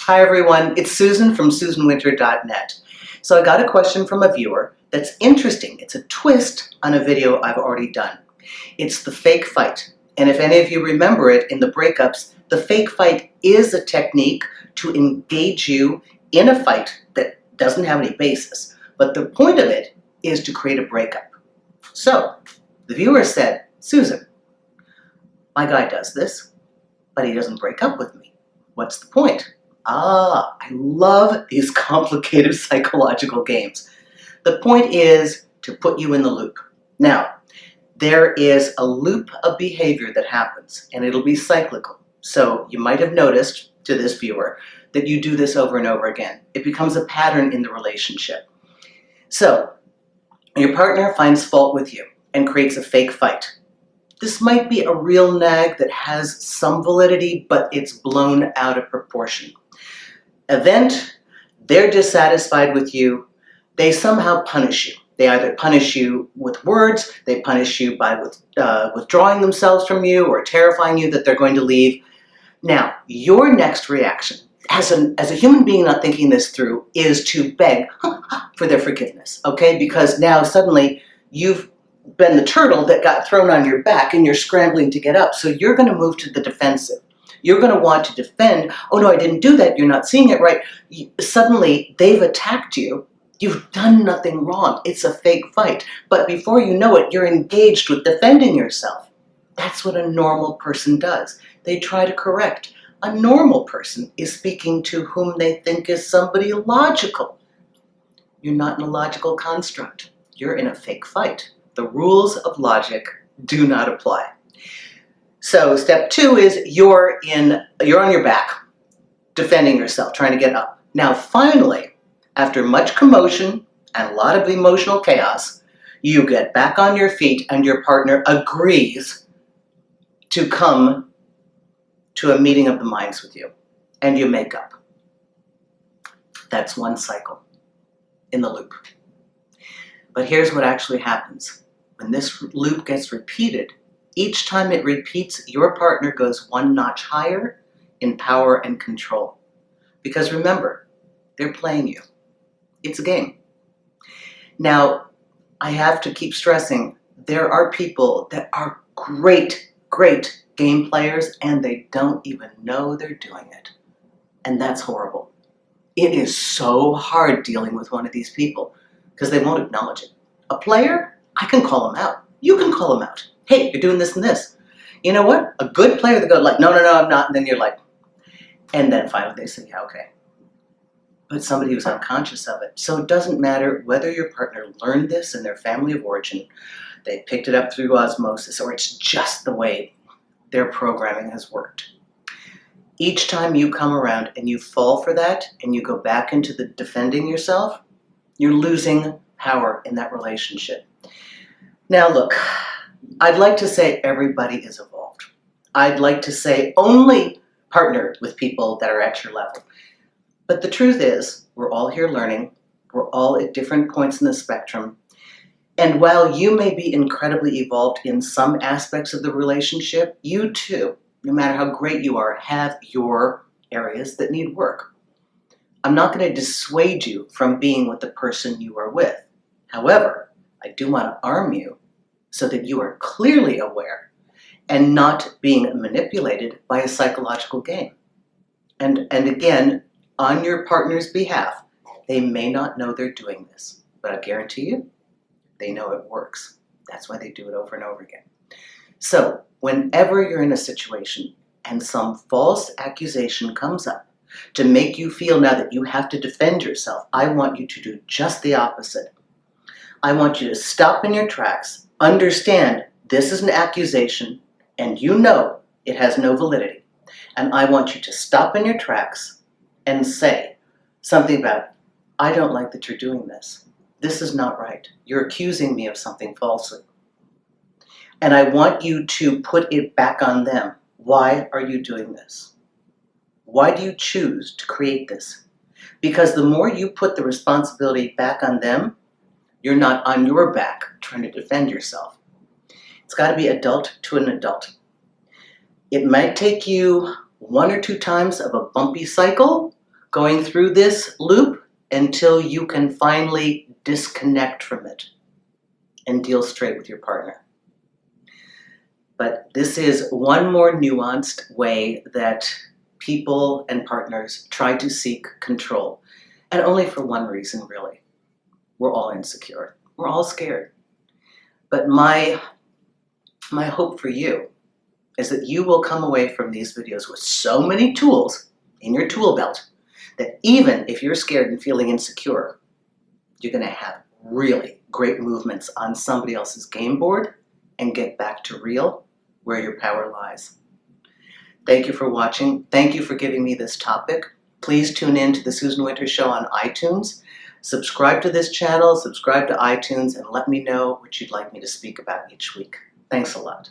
Hi everyone, it's Susan from susanwinter.net. So I got a question from a viewer that's interesting. It's a twist on a video I've already done. It's the fake fight. And if any of you remember it in the breakups, the fake fight is a technique to engage you in a fight that doesn't have any basis. But the point of it is to create a breakup. So the viewer said, Susan, my guy does this, but he doesn't break up with me. What's the point? I love these complicated psychological games. The point is to put you in the loop. Now, there is a loop of behavior that happens, and it'll be cyclical. So you might have noticed, to this viewer, that you do this over and over again. It becomes a pattern in the relationship. So, your partner finds fault with you and creates a fake fight. This might be a real nag that has some validity, but it's blown out of proportion. Event, they're dissatisfied with you, they somehow punish you. They either punish you with words, they punish you by withdrawing themselves from you or terrifying you that they're going to leave. Now, your next reaction, as a human being not thinking this through, is to beg for their forgiveness, okay? Because now suddenly you've been the turtle that got thrown on your back and you're scrambling to get up, so you're going to move to the defensive. You're going to want to defend. Oh no, I didn't do that. You're not seeing it right. Suddenly, they've attacked you. You've done nothing wrong. It's a fake fight. But before you know it, you're engaged with defending yourself. That's what a normal person does. They try to correct. A normal person is speaking to whom they think is somebody logical. You're not in a logical construct. You're in a fake fight. The rules of logic do not apply. So step 2 is you're on your back, defending yourself, trying to get up. Now finally, after much commotion and a lot of emotional chaos, you get back on your feet and your partner agrees to come to a meeting of the minds with you, and you make up. That's one cycle in the loop. But here's what actually happens. When this loop gets repeated, each time it repeats, your partner goes one notch higher in power and control. Because remember, they're playing you. It's a game. Now, I have to keep stressing, there are people that are great game players and they don't even know they're doing it. And that's horrible. It is so hard dealing with one of these people because they won't acknowledge it. A player, I can call them out. You can call them out. Hey, you're doing this and this. You know what? A good player, they go like, no, I'm not. And then you're like, and then finally they say, yeah, okay. But somebody who's unconscious of it. So it doesn't matter whether your partner learned this in their family of origin, they picked it up through osmosis, or it's just the way their programming has worked. Each time you come around and you fall for that and you go back into the defending yourself, you're losing power in that relationship. Now look, I'd like to say everybody is evolved. I'd like to say only partner with people that are at your level. But the truth is, we're all here learning. We're all at different points in the spectrum. And while you may be incredibly evolved in some aspects of the relationship, you too, no matter how great you are, have your areas that need work. I'm not going to dissuade you from being with the person you are with. However, I do want to arm you so that you are clearly aware and not being manipulated by a psychological game. And again, on your partner's behalf, they may not know they're doing this, but I guarantee you, they know it works. That's why they do it over and over again. So whenever you're in a situation and some false accusation comes up to make you feel now that you have to defend yourself, I want you to do just the opposite. I want you to stop in your tracks, understand this is an accusation, and you know it has no validity. And I want you to stop in your tracks and say something about, I don't like that you're doing this. This is not right. You're accusing me of something falsely. And I want you to put it back on them. Why are you doing this? Why do you choose to create this? Because the more you put the responsibility back on them, you're not on your back trying to defend yourself. It's got to be adult to an adult. It might take you 1 or 2 times of a bumpy cycle, going through this loop until you can finally disconnect from it and deal straight with your partner. But this is one more nuanced way that people and partners try to seek control. And only for one reason, really. We're all insecure. We're all scared. But my hope for you is that you will come away from these videos with so many tools in your tool belt that even if you're scared and feeling insecure, you're going to have really great movements on somebody else's game board and get back to real, where your power lies. Thank you for watching. Thank you for giving me this topic. Please tune in to the Susan Winter Show on iTunes. Subscribe to this channel, subscribe to iTunes, and let me know what you'd like me to speak about each week. Thanks a lot.